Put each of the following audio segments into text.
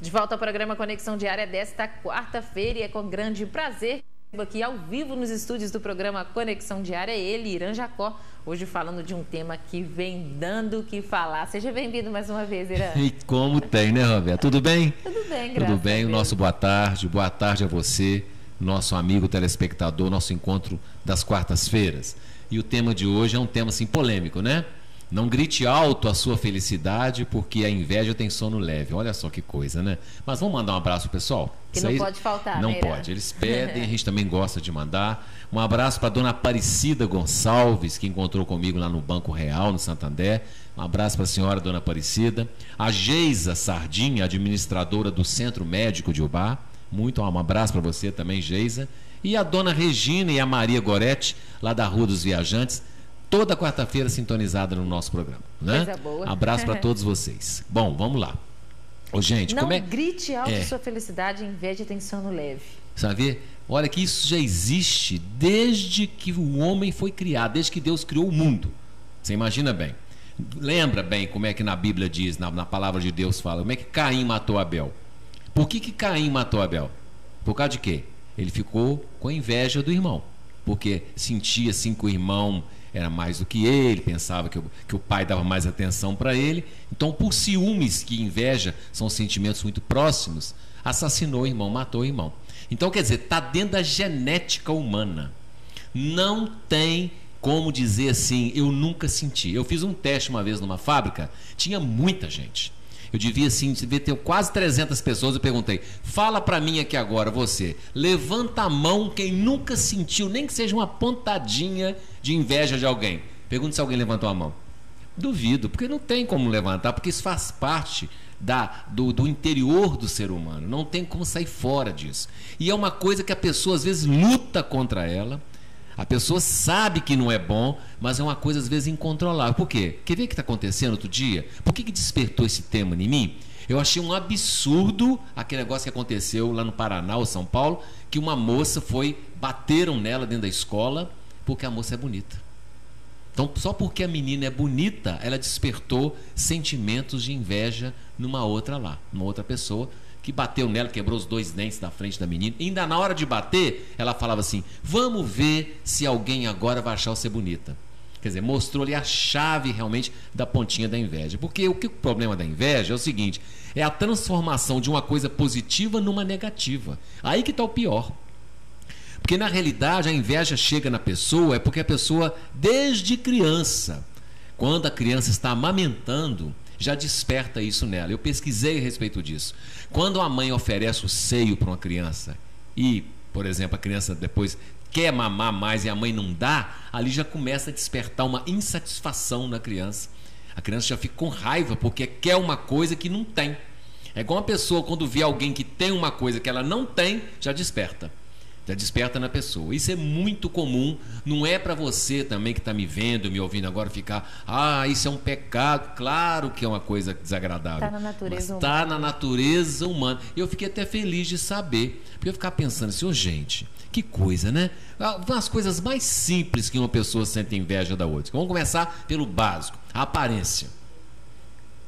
De volta ao programa Conexão Diária desta quarta-feira, e é com grande prazer aqui ao vivo nos estúdios do programa Conexão Diária, ele, Irã Jacó, hoje falando de um tema que vem dando o que falar. Seja bem-vindo mais uma vez, Irã. E como tem, né, Roberto? Tudo bem? Tudo bem, graças Tudo bem, a o Deus. nosso boa tarde a você, nosso amigo telespectador, nosso encontro das quartas-feiras. E o tema de hoje é um tema assim polêmico, né? Não grite alto a sua felicidade, porque a inveja tem sono leve. Olha só que coisa, né? Mas vamos mandar um abraço, pessoal? Que não pode faltar, não né, Irã? pode. Eles pedem, a gente também gosta de mandar. Um abraço para a dona Aparecida Gonçalves, que encontrou comigo lá no Banco Real, no Santander. Um abraço para a senhora, dona Aparecida. A Geisa Sardinha, administradora do Centro Médico de Ubá. Um abraço para você também, Geisa. E a dona Regina e a Maria Goretti, lá da Rua dos Viajantes. Toda quarta-feira sintonizada no nosso programa, né? Coisa boa. Abraço para todos vocês. Bom, vamos lá. Ô, gente, Não como é... grite alto sua felicidade, inveja tem sono leve. Sabe? Olha que isso já existe desde que o homem foi criado, desde que Deus criou o mundo. Você imagina bem. Lembra bem como é que na Bíblia diz, na palavra de Deus fala, como é que Caim matou Abel? Por que Caim matou Abel? Por causa de quê? Ele ficou com inveja do irmão. Porque sentia assim que o irmão era mais do que ele, pensava que o pai dava mais atenção para ele. Então, por ciúmes, que inveja são sentimentos muito próximos, assassinou o irmão, matou o irmão. Então, quer dizer, está dentro da genética humana. Não tem como dizer assim, eu nunca senti. Eu fiz um teste uma vez numa fábrica, tinha muita gente. Eu devia ter quase 300 pessoas. Eu perguntei, fala para mim aqui agora, você, levanta a mão quem nunca sentiu, nem que seja uma pontadinha de inveja de alguém. Pergunta se alguém levantou a mão. Duvido, porque não tem como levantar, porque isso faz parte do interior do ser humano. Não tem como sair fora disso. E é uma coisa que a pessoa às vezes luta contra ela. A pessoa sabe que não é bom, mas é uma coisa às vezes incontrolável. Por quê? Quer ver o que está acontecendo outro dia? Por que despertou esse tema em mim? Eu achei um absurdo aquele negócio que aconteceu lá no Paraná ou São Paulo, que uma moça bateram nela dentro da escola porque a moça é bonita. Então, só porque a menina é bonita, ela despertou sentimentos de inveja numa outra pessoa, que bateu nela, quebrou os 2 dentes da frente da menina. E ainda na hora de bater, ela falava assim, vamos ver se alguém agora vai achar você bonita. Quer dizer, mostrou ali a chave realmente da pontinha da inveja. Porque o problema da inveja é o seguinte, é a transformação de uma coisa positiva numa negativa. Aí que está o pior. Porque na realidade a inveja chega na pessoa é porque a pessoa, desde criança, quando a criança está amamentando, já desperta isso nela. Eu pesquisei a respeito disso. Quando a mãe oferece o seio para uma criança e, por exemplo, a criança depois quer mamar mais e a mãe não dá, ali já começa a despertar uma insatisfação na criança. A criança já fica com raiva porque quer uma coisa que não tem. É igual uma pessoa quando vê alguém que tem uma coisa que ela não tem, já desperta. Já desperta na pessoa. Isso é muito comum. Não é para você também que está me vendo, me ouvindo agora ficar, isso é um pecado. Claro que é uma coisa desagradável. Está na natureza humana. Está na natureza humana. Eu fiquei até feliz de saber. Porque eu ficava pensando assim, gente, que coisa, né? As coisas mais simples que uma pessoa sente inveja da outra. Vamos começar pelo básico. A aparência.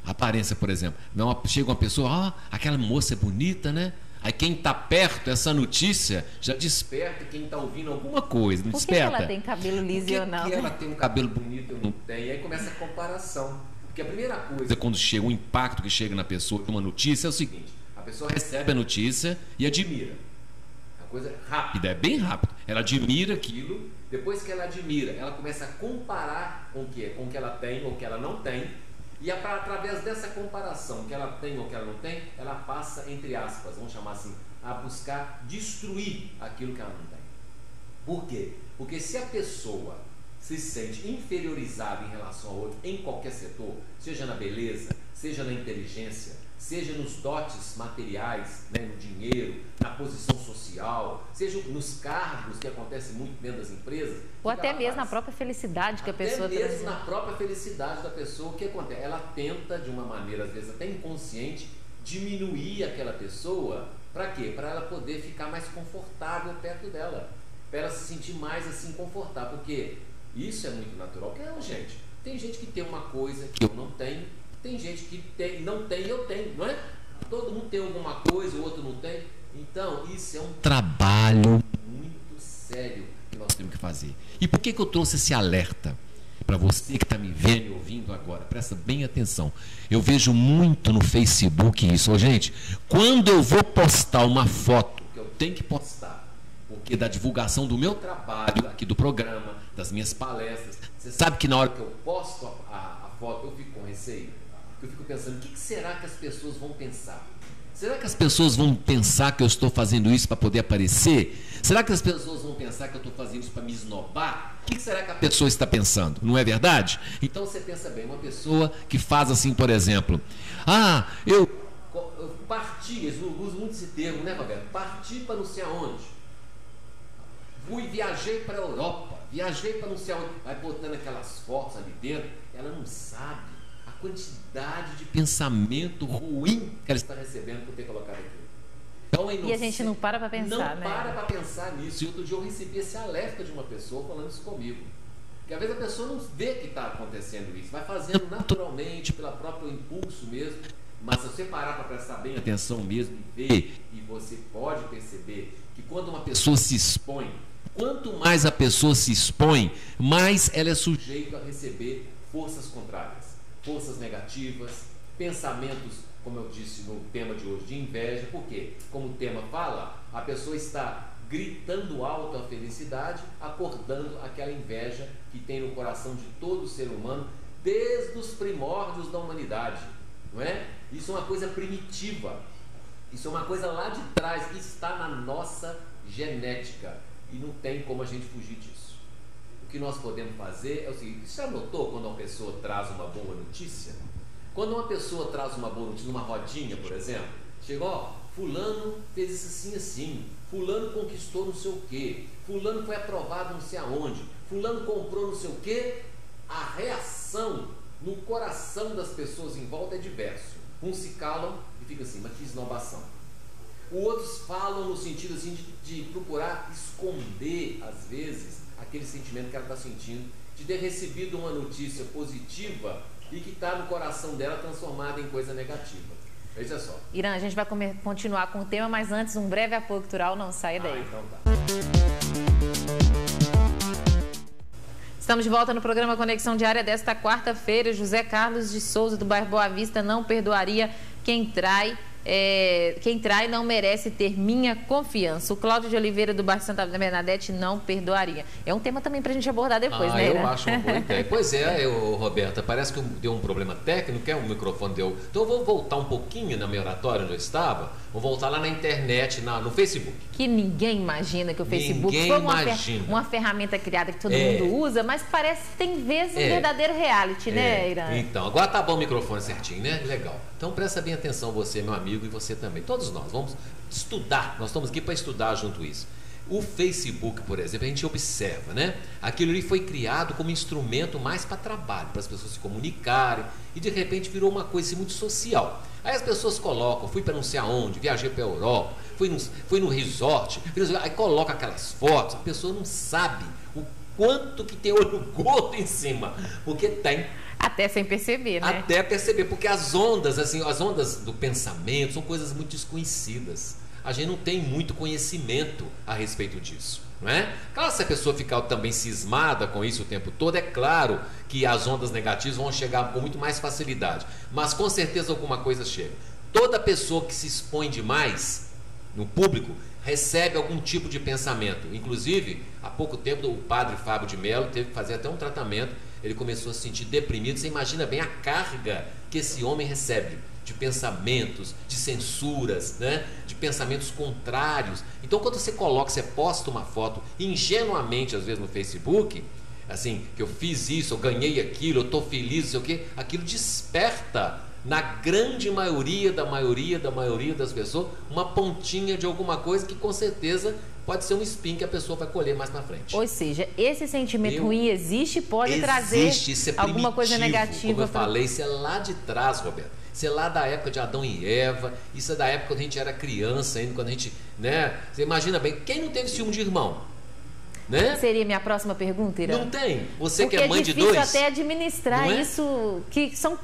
A aparência, por exemplo. Chega uma pessoa, aquela moça é bonita, né? Aí quem está perto, essa notícia já desperta quem está ouvindo alguma coisa. Não Por que desperta? ela tem cabelo liso e eu não? Por que ela tem um cabelo bonito e eu não tenho? E aí começa a comparação. Porque a primeira coisa, quando chega, o impacto que chega na pessoa de uma notícia é o seguinte: a pessoa recebe a notícia e admira. É uma coisa rápida, é bem rápido. Ela admira aquilo, depois que ela admira, ela começa a comparar com o que ela tem ou que ela não tem. E através dessa comparação que ela tem ou que ela não tem, ela passa, entre aspas, vamos chamar assim, a buscar destruir aquilo que ela não tem. Por quê? Porque se a pessoa se sente inferiorizada em relação ao outro em qualquer setor, seja na beleza, seja na inteligência, seja nos dotes materiais, né, no dinheiro, na posição social, seja nos cargos, que acontece muito dentro das empresas. Ou até mesmo na própria felicidade que a pessoa tem. Até mesmo na própria felicidade da pessoa, o que acontece? Ela tenta, de uma maneira, às vezes até inconsciente, diminuir aquela pessoa. Para quê? Para ela poder ficar mais confortável perto dela. Para ela se sentir mais assim confortável. Porque isso é muito natural. Porque não, gente, tem gente que tem uma coisa que eu não tenho. Tem gente que não tem e eu tenho, não é? Todo mundo tem alguma coisa, o outro não tem. Então, isso é um trabalho muito sério que nós temos que fazer. E por que eu trouxe esse alerta? Para você que está me vendo e ouvindo agora, presta bem atenção. Eu vejo muito no Facebook isso. Ô, gente, quando eu vou postar uma foto, que eu tenho que postar, porque da divulgação do meu trabalho, aqui do programa, das minhas palestras, você sabe que na hora que eu posto a foto, eu fico com receio. Eu fico pensando, o que será que as pessoas vão pensar? Será que as pessoas vão pensar que eu estou fazendo isso para poder aparecer? Será que as pessoas vão pensar que eu estou fazendo isso para me esnobar? O que será que a pessoa está pensando? Não é verdade? Então você pensa bem, uma pessoa que faz assim, por exemplo, eu parti, eles usam muito esse termo, né, Roberto? Parti para não sei aonde. Viajei para a Europa, viajei para não sei aonde. Vai botando aquelas fotos ali dentro, ela não sabe a quantidade de pensamento ruim que ela está recebendo por ter colocado aquilo. Então, e a gente não para pensar, né? Não para para pensar nisso. E outro dia eu recebi esse alerta de uma pessoa falando isso comigo. Porque às vezes a pessoa não vê que está acontecendo isso, vai fazendo naturalmente, pelo próprio impulso mesmo. Mas se você parar para prestar bem atenção mesmo e ver, e você pode perceber que quando uma pessoa se expõe, quanto mais a pessoa se expõe, mais ela é sujeita a receber forças contrárias, forças negativas, pensamentos, como eu disse no tema de hoje, de inveja. Por quê? Como o tema fala, a pessoa está gritando alto a felicidade, acordando aquela inveja que tem no coração de todo ser humano desde os primórdios da humanidade, não é? Isso é uma coisa primitiva, isso é uma coisa lá de trás, que está na nossa genética e não tem como a gente fugir disso. O que nós podemos fazer é o seguinte: você já notou quando uma pessoa traz uma boa notícia? Quando uma pessoa traz uma boa notícia numa rodinha, por exemplo, chegou, fulano fez isso assim, assim, fulano conquistou não sei o quê, fulano foi aprovado não sei aonde, fulano comprou não sei o quê, a reação no coração das pessoas em volta é diverso. Uns se calam e ficam assim, mas que esnobação. Outros falam no sentido assim de procurar esconder, às vezes, aquele sentimento que ela está sentindo, de ter recebido uma notícia positiva e que está no coração dela transformada em coisa negativa. Veja só. Irã, a gente vai continuar com o tema, mas antes um breve apoio cultural, não saia daí. Então tá. Estamos de volta no programa Conexão Diária desta quarta-feira. José Carlos de Souza, do bairro Boa Vista, não perdoaria quem trai. Quem trai não merece ter minha confiança. O Cláudio de Oliveira, do bairro Santa Bernadette, não perdoaria. É um tema também para a gente abordar depois, né? Eu acho uma boa ideia. Pois é, Roberta, parece que deu um problema técnico, o microfone deu. Então eu vou voltar um pouquinho na minha oratória onde eu estava, vou voltar lá na internet, no Facebook. Que ninguém imagina que o Facebook foi uma ferramenta criada que todo mundo usa, mas parece que tem vezes um verdadeiro reality, né, Irã? Então, agora tá bom o microfone certinho, né? Legal. Então presta bem atenção, você, meu amigo, e você também. Todos nós vamos estudar, nós estamos aqui para estudar junto isso. O Facebook, por exemplo, a gente observa, né? Aquilo ali foi criado como instrumento mais para trabalho, para as pessoas se comunicarem, e de repente virou uma coisa assim, muito social. Aí as pessoas colocam, fui para não sei aonde, viajei para a Europa, fui no resort, aí coloca aquelas fotos, a pessoa não sabe o quanto que tem olho gordo em cima, porque tem. Até sem perceber, né? Até perceber, porque as ondas do pensamento são coisas muito desconhecidas. A gente não tem muito conhecimento a respeito disso, não é? Claro, se a pessoa ficar também cismada com isso o tempo todo, é claro que as ondas negativas vão chegar com muito mais facilidade, mas com certeza alguma coisa chega. Toda pessoa que se expõe demais no público recebe algum tipo de pensamento. Inclusive, há pouco tempo o padre Fábio de Mello teve que fazer até um tratamento. Ele começou a se sentir deprimido. Você imagina bem a carga que esse homem recebe de pensamentos, de censuras, né? De pensamentos contrários. Então, quando você posta uma foto ingenuamente, às vezes no Facebook, assim, que eu fiz isso, eu ganhei aquilo, eu estou feliz, não sei o quê, aquilo desperta na grande maioria das pessoas uma pontinha de alguma coisa que com certeza pode ser um espinho que a pessoa vai colher mais na frente. Ou seja, esse sentimento ruim existe, pode trazer isso é alguma coisa negativa. Como eu falei, isso é lá de trás, Roberto. Isso é lá da época de Adão e Eva, isso é da época quando a gente era criança ainda, quando a gente, né? Você imagina bem, quem não teve ciúme de irmão? Né? Seria minha próxima pergunta, Irã. Não tem. Você porque que é mãe de dois. é difícil até administrar é? isso. Que são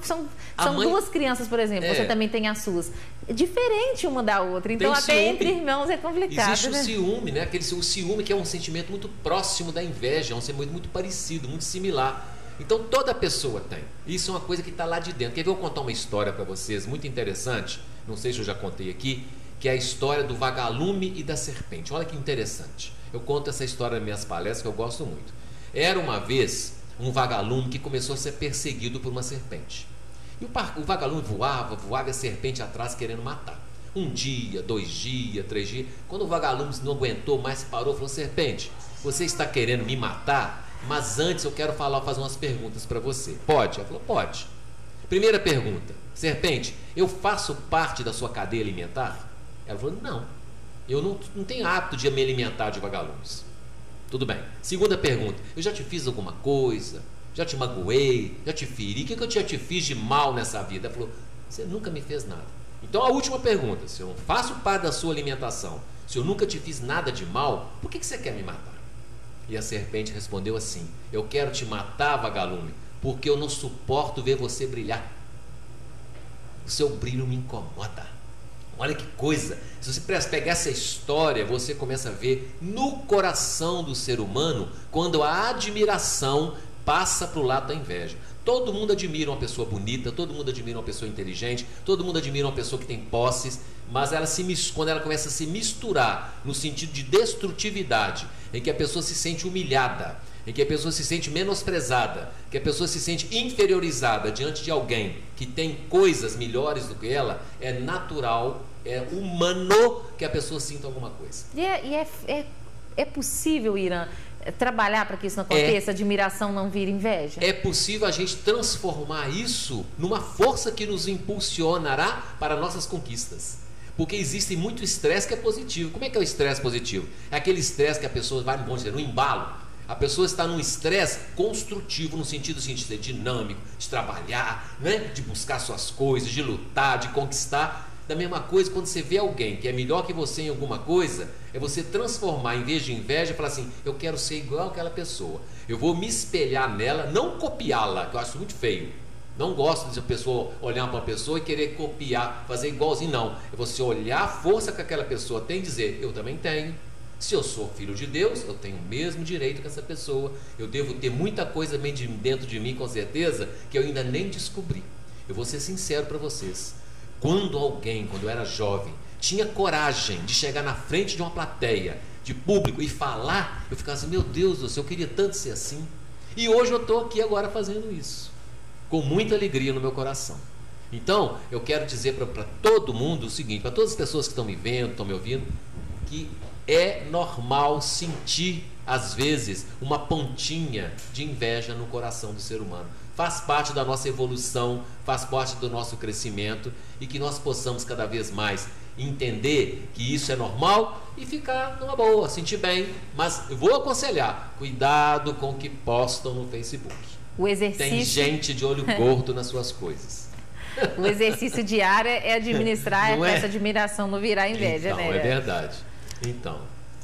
mãe... duas crianças, por exemplo. Você também tem as suas. É diferente uma da outra. Então, tem até ciúme. entre irmãos é complicado. Existe né? o ciúme, né? O ciúme que é um sentimento muito próximo da inveja, é um sentimento muito parecido, muito similar. Então, toda pessoa tem. Isso é uma coisa que está lá de dentro. Quer ver eu contar uma história para vocês muito interessante? Não sei se eu já contei aqui. Que é a história do vagalume e da serpente. Olha que interessante. Eu conto essa história nas minhas palestras, que eu gosto muito. Era uma vez um vagalume que começou a ser perseguido por uma serpente. E o vagalume voava e a serpente atrás querendo matar. Um dia, 2 dias, 3 dias. Quando o vagalume não aguentou mais, parou e falou: serpente, você está querendo me matar? Mas antes eu quero fazer umas perguntas para você. Pode? Ela falou: pode. Primeira pergunta: serpente, eu faço parte da sua cadeia alimentar? Ela falou: não, eu não tenho hábito de me alimentar de vagalumes. Tudo bem. Segunda pergunta: eu já te fiz alguma coisa? Já te magoei? Já te feri? O que eu já te fiz de mal nessa vida? Ela falou: você nunca me fez nada. Então a última pergunta: se eu não faço parte da sua alimentação, se eu nunca te fiz nada de mal, por que você quer me matar? E a serpente respondeu assim: eu quero te matar, vagalume, porque eu não suporto ver você brilhar. O seu brilho me incomoda. Olha que coisa, se você pegar essa história, você começa a ver no coração do ser humano quando a admiração passa para o lado da inveja. Todo mundo admira uma pessoa bonita, todo mundo admira uma pessoa inteligente, todo mundo admira uma pessoa que tem posses, mas quando ela começa a se misturar no sentido de destrutividade, em que a pessoa se sente humilhada, em que a pessoa se sente menosprezada, que a pessoa se sente inferiorizada diante de alguém que tem coisas melhores do que ela, é natural, é humano que a pessoa sinta alguma coisa. É possível, Irã, trabalhar para que isso não aconteça, admiração não vira inveja? É possível a gente transformar isso numa força que nos impulsionará para nossas conquistas. Porque existe muito estresse que é positivo. Como é que é o estresse positivo? É aquele estresse que a pessoa vai, vamos dizer, no embalo. A pessoa está num estresse construtivo, no sentido de ser dinâmico, de trabalhar, né? De buscar suas coisas, de lutar, de conquistar. Da mesma coisa, quando você vê alguém que é melhor que você em alguma coisa, é você transformar, em vez de inveja, falar assim: eu quero ser igual àquela pessoa. Eu vou me espelhar nela, não copiá-la, que eu acho muito feio. Não gosto de a pessoa olhar para uma pessoa e querer copiar, fazer igualzinho, não. É você olhar a força que aquela pessoa tem e dizer: eu também tenho. Se eu sou filho de Deus, eu tenho o mesmo direito que essa pessoa. Eu devo ter muita coisa bem dentro de mim, com certeza, que eu ainda nem descobri. Eu vou ser sincero para vocês. Quando eu era jovem, tinha coragem de chegar na frente de uma plateia, de público, e falar, eu ficava assim: meu Deus do céu, eu queria tanto ser assim. E hoje eu estou aqui agora fazendo isso, com muita alegria no meu coração. Então, eu quero dizer para todo mundo o seguinte, para todas as pessoas que estão me vendo, estão me ouvindo, que é normal sentir, às vezes, uma pontinha de inveja no coração do ser humano. Faz parte da nossa evolução, faz parte do nosso crescimento, e que nós possamos cada vez mais entender que isso é normal e ficar numa boa, sentir bem. Mas eu vou aconselhar: cuidado com o que postam no Facebook. O exercício... Tem gente de olho gordo nas suas coisas. O exercício diário é administrar essa admiração, não virar inveja, então, né? É verdade. Então.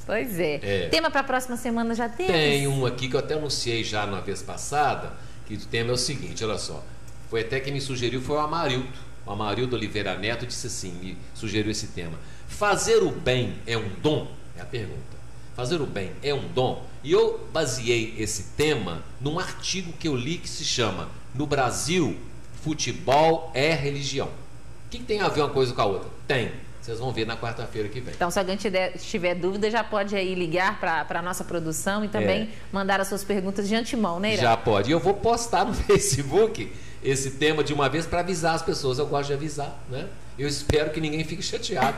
Pois é. Tema para a próxima semana já temos? Tem um aqui que eu até anunciei já na vez passada, que o tema é o seguinte, olha só. Foi até quem me sugeriu, foi o Amarildo. O Amarildo Oliveira Neto disse assim, me sugeriu esse tema. Fazer o bem é um dom? É a pergunta. Fazer o bem é um dom? E eu baseei esse tema num artigo que eu li que se chama No Brasil, Futebol é Religião. O que tem a ver uma coisa com a outra? Tem. Vocês vão ver na quarta-feira que vem. Então, se alguém tiver dúvida, já pode aí ligar para a nossa produção e também mandar as suas perguntas de antemão, né, Irã? Já pode. E eu vou postar no Facebook esse tema de uma vez para avisar as pessoas. Eu gosto de avisar, né? Eu espero que ninguém fique chateado.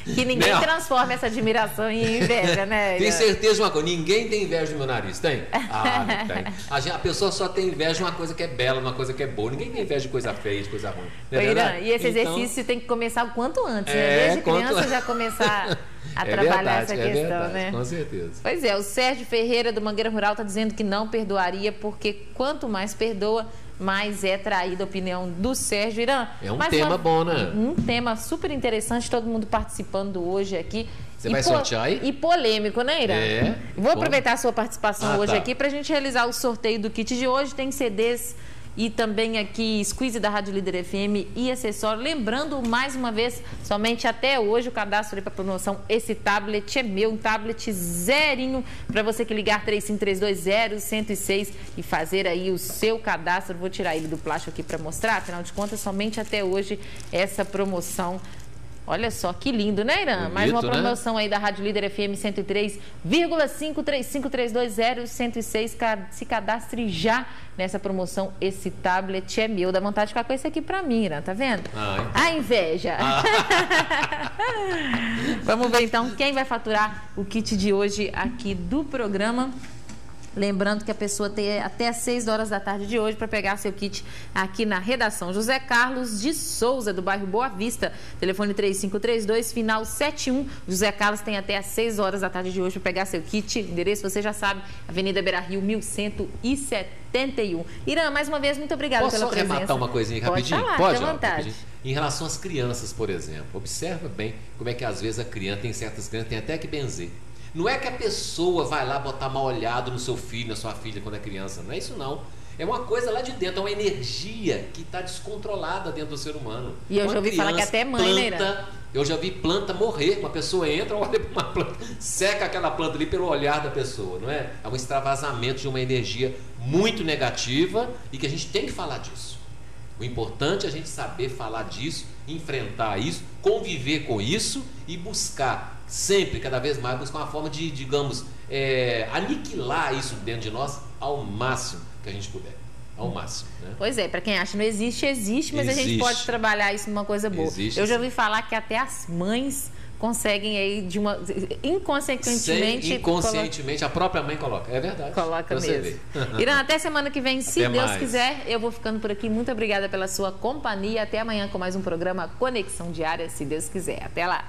Que ninguém transforme essa admiração em inveja, né? Tenho certeza de uma coisa: ninguém tem inveja do meu nariz, tem? Ah, não tem. A pessoa só tem inveja de uma coisa que é bela, de uma coisa que é boa. Ninguém tem inveja de coisa feia, de coisa ruim. Não é verdade? E esse exercício tem que começar o quanto antes, né? Desde criança já começar a trabalhar essa questão, né? Com certeza. Pois é, o Sérgio Ferreira do Mangueira Rural está dizendo que não perdoaria, porque quanto mais perdoa, mas é traída a opinião do Sérgio. Irã, é um tema bom, né? Um tema super interessante, todo mundo participando hoje aqui. Você vai sortear aí? E polêmico, né, Irã? É. Vou aproveitar a sua participação hoje tá. aqui para a gente realizar o sorteio do kit de hoje. Tem CDs e também aqui squeeze da Rádio Líder FM e acessório. Lembrando, mais uma vez, somente até hoje o cadastro para promoção Esse Tablet é Meu, um tablet zerinho para você que ligar 35320106 e fazer aí o seu cadastro. Vou tirar ele do plástico aqui para mostrar, afinal de contas, somente até hoje essa promoção. Olha só, que lindo, né, Irã? Bonito, mais uma promoção, né? Aí da Rádio Líder FM 103,5 35320106. Se cadastre já nessa promoção Esse Tablet é Meu. Dá vontade de ficar com esse aqui pra mim, Irã, tá vendo? A inveja. Vamos ver então quem vai faturar o kit de hoje aqui do programa. Lembrando que a pessoa tem até às 6 horas da tarde de hoje para pegar seu kit aqui na redação. José Carlos de Souza, do bairro Boa Vista, telefone 3532, final 71. José Carlos tem até às 6 horas da tarde de hoje para pegar seu kit. Endereço você já sabe, Avenida Beira Rio, 1171. Irã, mais uma vez, muito obrigada pela presença. Posso arrematar uma coisinha rapidinho? Pode, à vontade. Em relação às crianças, por exemplo, observa bem como é que às vezes a criança, tem certas crianças, tem até que benzer. Não é que a pessoa vai lá botar mal olhado no seu filho, na sua filha quando é criança. Não é isso, não. É uma coisa lá de dentro, é uma energia que está descontrolada dentro do ser humano. E eu já ouvi falar que até mãe, né, Irã? Eu já vi planta morrer. Uma pessoa entra, olha para uma planta, seca aquela planta ali pelo olhar da pessoa, não é? É um extravasamento de uma energia muito negativa e que a gente tem que falar disso. O importante é a gente saber falar disso, enfrentar isso, conviver com isso e buscar sempre, cada vez mais, buscar uma forma de, digamos, aniquilar isso dentro de nós ao máximo que a gente puder. Ao máximo, né? Pois é, para quem acha que não existe, existe, mas existe. A gente pode trabalhar isso numa coisa boa. Existe, eu já ouvi falar que até as mães conseguem aí inconscientemente a própria mãe coloca, é verdade. Coloca mesmo. Irã, até semana que vem, se Deus quiser, eu vou ficando por aqui. Muito obrigada pela sua companhia. Até amanhã com mais um programa Conexão Diária, se Deus quiser. Até lá.